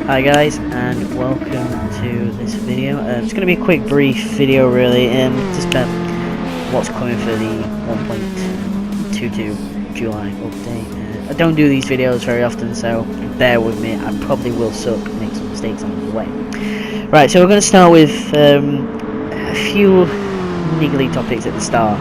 Hi guys, and welcome to this video. It's going to be a quick, brief video, really, just about what's coming for the 1.22 July update. I don't do these videos very often, so bear with me. I probably will make some mistakes on the way. Right, so we're going to start with a few niggly topics at the start.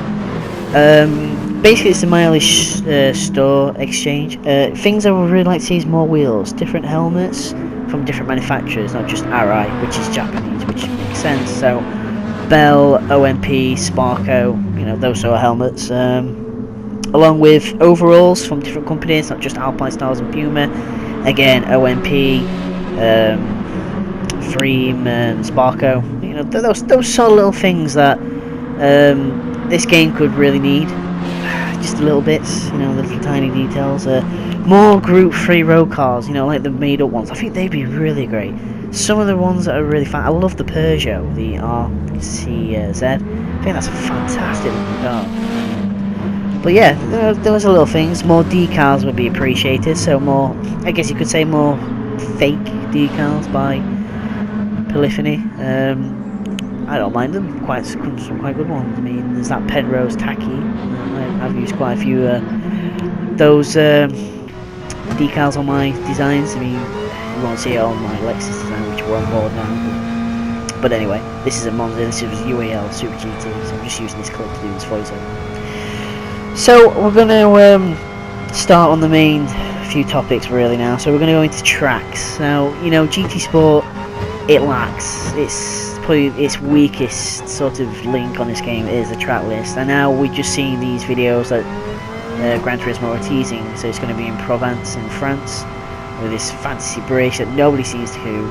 Basically, it's the mileage store exchange. Things I would really like to see is more wheels, different helmets from different manufacturers, not just RI, which is Japanese, which makes sense. So, Bell, OMP, Sparco, those sort of helmets. Along with overalls from different companies, not just Alpine Styles and Puma. Again, OMP, Freem, and Sparco. Those sort of little things that this game could really need. Just little bits, the little tiny details. More Group 3 road cars, like the made up ones. I think they'd be really great. Some of the ones that are really fun. I love the Peugeot, the RCZ. I think that's a fantastic looking car. But yeah, those are little things. More decals would be appreciated. So more, I guess you could say more fake decals by Polyphony. I don't mind them. Some quite good ones. I mean, there's that Penrose Tacky. I've used quite a few those decals on my designs. I mean, you won't see it on my Lexus design, which we're on board now. But anyway, this is a Monza. This is UAL Super GT, so I'm just using this clip to do this voiceover. So we're going to start on the main few topics really now. So we're going to go into tracks. Now, GTSport, it lacks. It's probably its weakest sort of link on this game is the track list, and now we're just seeing these videos that Gran Turismo are teasing. So it's going to be in Provence in France with this fantasy bridge that nobody seems to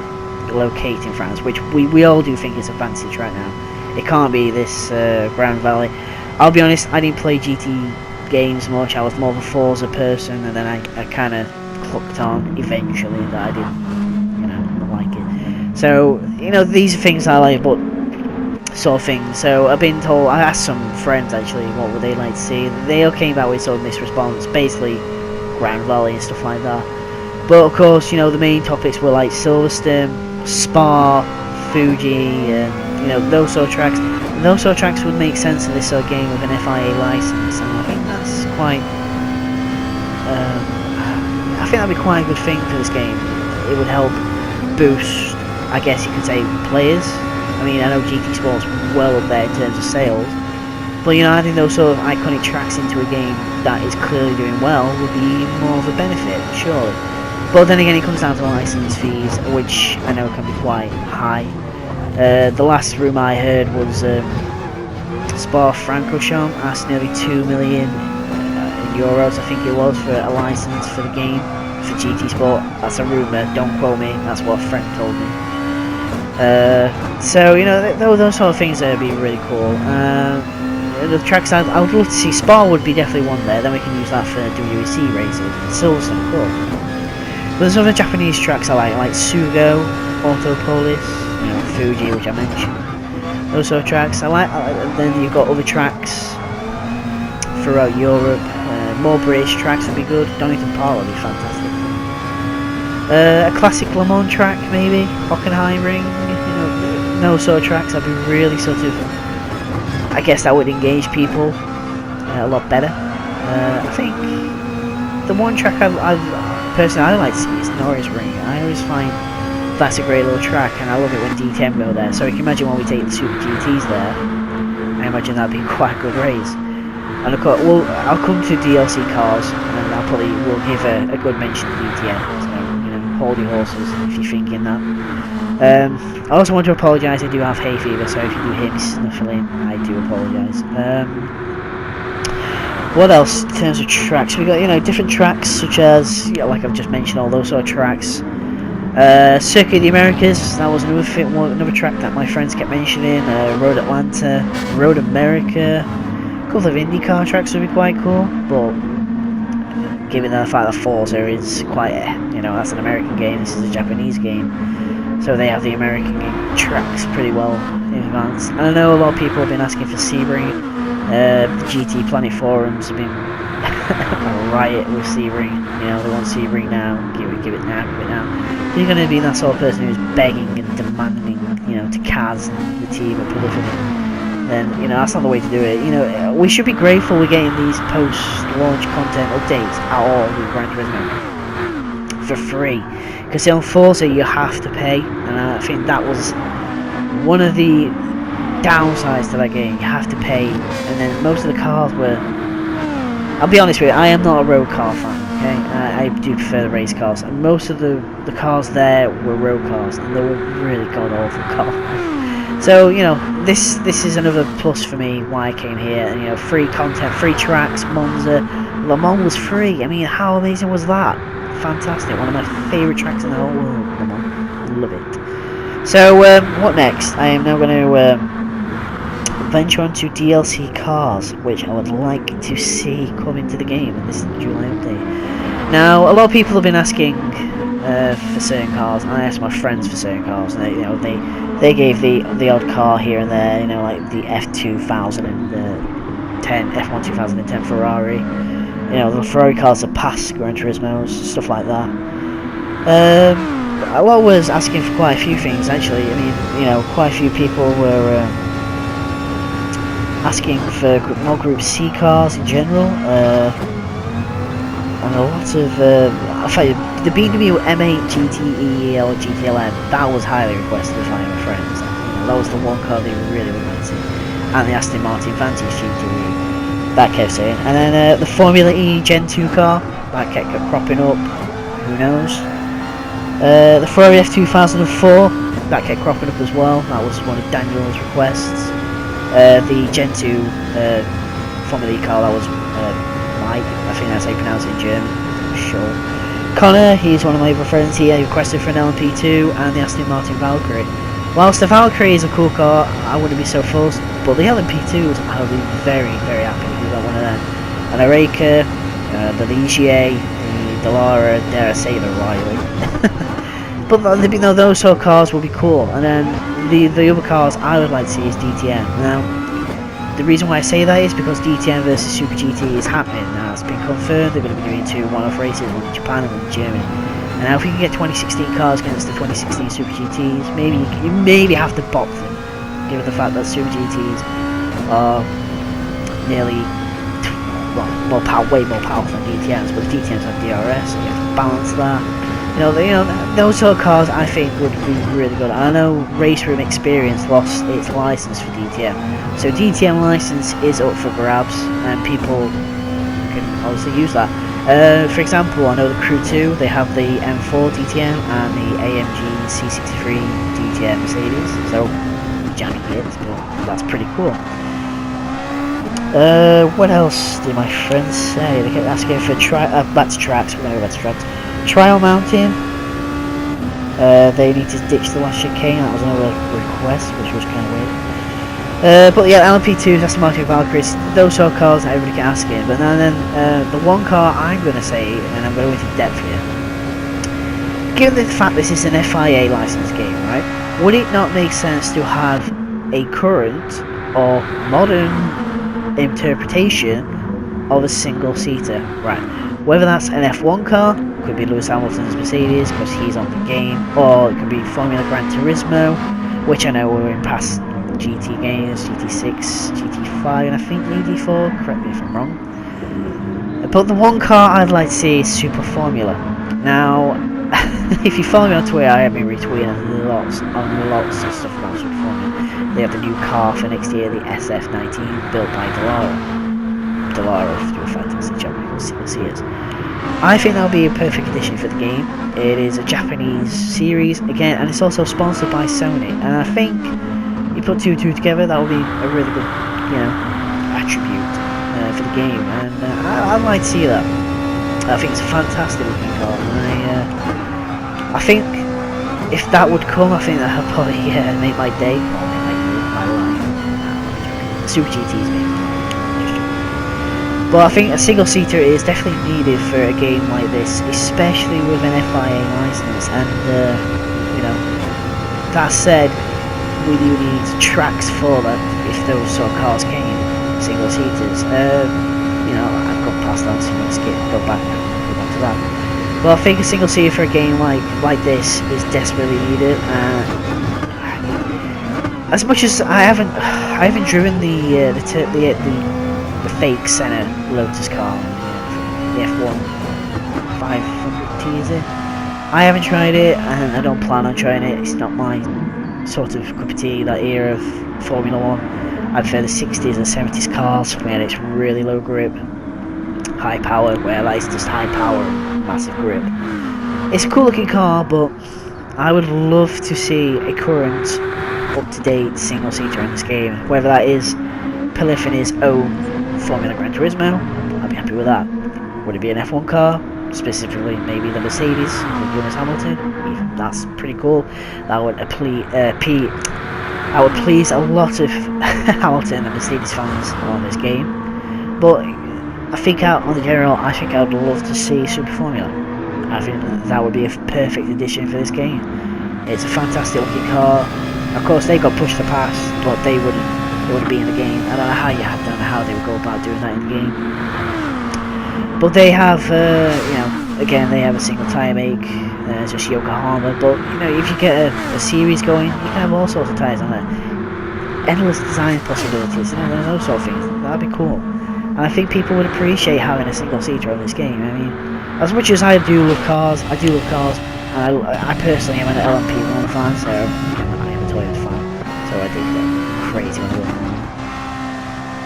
locate in France, which we all do think is a fantasy track now. It can't be this Grand Valley. I'll be honest, I didn't play GT games much. I was more of a Forza person, and then I kind of clicked on eventually that I didn't like it. So, these are things I like, but sort of things. So, I've been told, I asked some friends actually, what would they like to see. They all came back with sort of this response, basically Grand Valley and stuff like that. But of course, the main topics were like Silverstone, Spa, Fuji, and, those sort of tracks. And those sort of tracks would make sense in this sort of game with an FIA license, and I think that's quite, I think that'd be quite a good thing for this game. It would help boost, I guess you could say, players. I mean, I know GTSport's well up there in terms of sales, but I think those sort of iconic tracks into a game that is clearly doing well would be more of a benefit, surely. But then again, it comes down to license fees, which I know can be quite high. The last rumour I heard was Spa-Francorchamps asked nearly 2 million euros, I think it was, for a license for the game. For GTSport, that's a rumour, don't quote me, that's what a friend told me. So, those sort of things would be really cool. The tracks I would love to see, Spa would be definitely one there, then we can use that for WEC races. Silverstone, cool. But there's other Japanese tracks I like Sugo, Autopolis, Fuji, which I mentioned. Those sort of tracks I like. Then you've got other tracks throughout Europe. More British tracks would be good. Donington Park would be fantastic. A classic Le Mans track, maybe Hockenheimring. Those sort of tracks. That'd be really sort of. I guess that would engage people a lot better. I think the one track I like to see is Norris Ring. I always find that's a great little track, and I love it when DTM go there. So you can imagine when we take the Super GTs there. I imagine that'd be quite a good race. And of course, I'll come to DLC cars, and I'll probably will give a good mention to DTM. So, hold your horses if you're thinking that. I also want to apologise, I do have hay fever, so if you do hear me snuffling, I do apologise. What else in terms of tracks? We got, different tracks, such as, like I've just mentioned, all those sort of tracks. Circuit of the Americas, that was another track that my friends kept mentioning. Road Atlanta, Road America. A couple of IndyCar tracks would be quite cool, but given the fact that Forza is quite that's an American game, this is a Japanese game, so they have the American tracks pretty well in advance. And I know a lot of people have been asking for Sebring. The GT Planet forums have been riot with Sebring. You know, they want Sebring now. Give it now. Give it now. If you're going to be that sort of person who's begging and demanding, you know, to Kaz and the team at Polyphony, then you know that's not the way to do it. You know, we should be grateful we're getting these post-launch content updates at all with Gran Turismo for free. Because on Forza you have to pay, and I think that was one of the downsides to that game. You have to pay, and then most of the cars were. I'll be honest with you, I am not a road car fan. Okay, I do prefer the race cars, and most of the cars there were road cars, and they were really god awful cars. So you know, this is another plus for me why I came here. And you know, free content, free tracks, Monza, Le Mans was free. I mean, how amazing was that? Fantastic, one of my favourite tracks in the whole world. Le Mans, love it. So what next? I am now going to venture onto DLC cars, which I would like to see come into the game in this July update. Now, a lot of people have been asking for certain cars, and I asked my friends for certain cars, and they gave the odd car here and there, you know, like the F1 2010 Ferrari, you know, the Ferrari cars that pass Gran Turismos, stuff like that. A lot was asking for quite a few things actually. I mean, you know, quite a few people were asking for more Group C cars in general, and a lot of I fact, the BMW M8 GTE or GTLM, that was highly requested by my friends. You know, that was the one car they really wanted, and the Aston Martin Vantage GTE, that kept saying, and then the Formula E Gen 2 car, that kept cropping up. Who knows? The Ferrari F2004, that kept cropping up as well. That was one of Daniel's requests. The Gen 2 Formula E car, that was Mike, I think that's how you pronounce it in German, I'm sure. Connor, he's one of my other friends here, he requested for an LMP2 and the Aston Martin Valkyrie. Whilst the Valkyrie is a cool car, I wouldn't be so fussed, but the LMP2s, I would be very, very happy if we got one of them. And the Raker, the Ligier, the Dallara, dare I say the Riley. But you know, those sort of cars will be cool. And then the other cars I would like to see is DTM. Now, the reason why I say that is because DTM versus Super GT is happening now. It's been confirmed. They're going to be doing 2 one-off races, one in Japan and one in Germany. And now if we can get 2016 cars against the 2016 Super GTs, maybe you maybe have to bop them, given the fact that Super GTs are nearly way more powerful than DTMs, but the DTMs have DRS, so you have to balance that. You know, those sort of cars I think would be really good. I know Race Room Experience lost its license for DTM, so DTM license is up for grabs, and people can obviously use that. For example, I know the Crew 2, they have the M4 DTM and the AMG C63 DTM Mercedes, so jamming hits, but that's pretty cool. What else did my friends say? They kept asking for back to tracks. We're going to go back to tracks. Trial Mountain. They need to ditch the last chicane. That was another request, which was kind of weird. But yeah, LMP2s, Aston Martin Valkyries, those sort of cars that everybody can ask in. But then the one car I'm going to say, and I'm going to go into depth here. Given the fact this is an FIA licensed game, right? Would it not make sense to have a current or modern interpretation of a single-seater, right? Whether that's an F1 car, could be Lewis Hamilton's Mercedes because he's on the game, or it could be Formula Gran Turismo, which I know we're in past GT games, GT6, GT5, and I think ED4, correct me if I'm wrong. But the one car I'd like to see is Super Formula. Now, if you follow me on Twitter, I have been retweeting lots of stuff about Super Formula. They have the new car for next year, the SF19, built by Dallara. Dallara, do a fantastic job, you'll see it. I think that would be a perfect addition for the game. It is a Japanese series, again, and it's also sponsored by Sony. And I think you put 2 and 2 together, that would be a really good, you know, attribute for the game. And I'd like to see that. I think it's a fantastic looking car. And I think if that would come, I think that would probably make my day, or make my life. Super GTs maybe. But I think a single-seater is definitely needed for a game like this, especially with an FIA license. And you know, that said, we do need tracks for that if those sort of cars came, single-seaters. You you know, I've gone past that, so you can skip, go back to that. But I think a single seater for a game like this is desperately needed. As much as I haven't driven the fake Senna Lotus car, the F1 500T, is it? I haven't tried it, and I don't plan on trying it. It's not my sort of cup of tea, that era of Formula 1. I prefer the 60s and 70s cars where it's really low grip, high power, where it's just high power, massive grip. It's a cool looking car, but I would love to see a current, up-to-date single-seater in this game. Whether that is Polyphony's own Formula Gran Turismo, I'd be happy with that. Would it be an F1 car? Specifically, maybe the Mercedes with Lewis Hamilton. Even that's pretty cool. That would please a lot of Hamilton and Mercedes fans on this game. But I think on the general, I think I would love to see Super Formula. I think that would be a perfect addition for this game. It's a fantastic looking car. Of course, they got pushed to pass, but they wouldn't be in the game. I don't know how they would go about doing that in the game. But they have, you know, again, they have a single tyre make, just Yokohama. But you know, if you get a series going, you can have all sorts of tyres on there. Endless design possibilities, you know, those sort of things. That'd be cool. And I think people would appreciate having a single seater on this game. I mean, as much as I do love cars, and I personally am an LMP1 fan, so I am a Toyota fan, so I do get crazy when I work on them.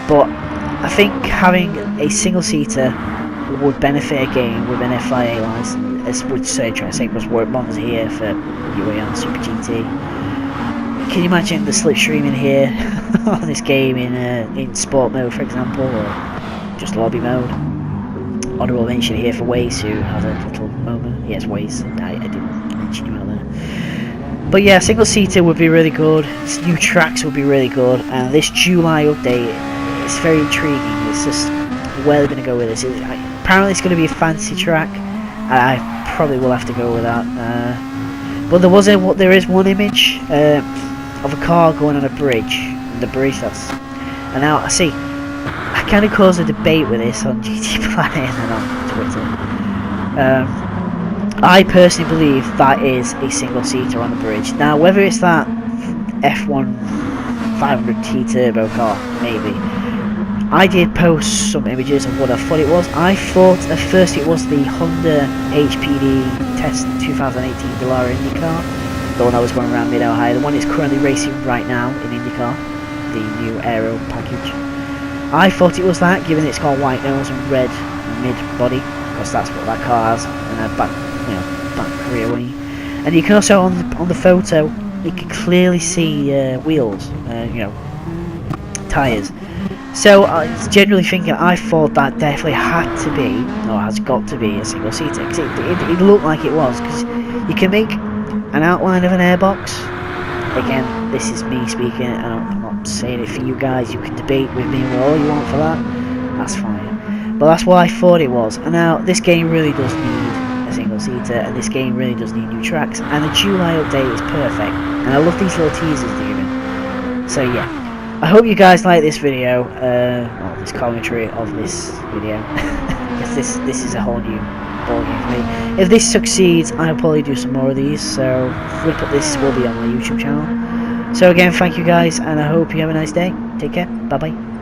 But I think having a single seater would benefit a game with an FIA license, as would say, trying to say, because work bonds here for UAE and Super GT. Can you imagine the slipstream in here on this game in sport mode, for example, or just lobby mode? Honourable mention here for Waze, who has a little moment. Yes, Waze, I didn't mention you out there. But yeah, single seater would be really good. New tracks would be really good, and this July update is very intriguing. It's just where they're going to go with this. Apparently, it's going to be a fancy track, and I probably will have to go with that. But there is one image of a car going on a bridge, and the bridge and now I see. I kind of caused a debate with this on GT Planet and on Twitter. I personally believe that is a single seater on the bridge. Now, whether it's that F1 500T turbo car, maybe. I did post some images of what I thought it was. I thought at first it was the Honda HPD Test 2018 Dallara IndyCar, the one that was going around Mid-Ohio, the one that's currently racing right now in IndyCar, the new aero package. I thought it was that, given it's got white nose and red mid-body, because that's what that car has, and a back rear wing. And you can also on the photo, you can clearly see wheels, tyres. So I was generally thinking, I thought that definitely had to be, or has got to be, a single seater, because it looked like it was, because you can make an outline of an airbox. Again, this is me speaking, and I'm not saying it for you guys. You can debate with me all you want for that, that's fine. But that's what I thought it was. And now, this game really does need a single seater, and this game really does need new tracks, and the July update is perfect. And I love these little teasers they're giving. So yeah. I hope you guys like this video, or this commentary of this video, because this is a whole new ballgame for me. If this succeeds, I'll probably do some more of these, so this will be on my YouTube channel. So again, thank you guys, and I hope you have a nice day. Take care, bye bye.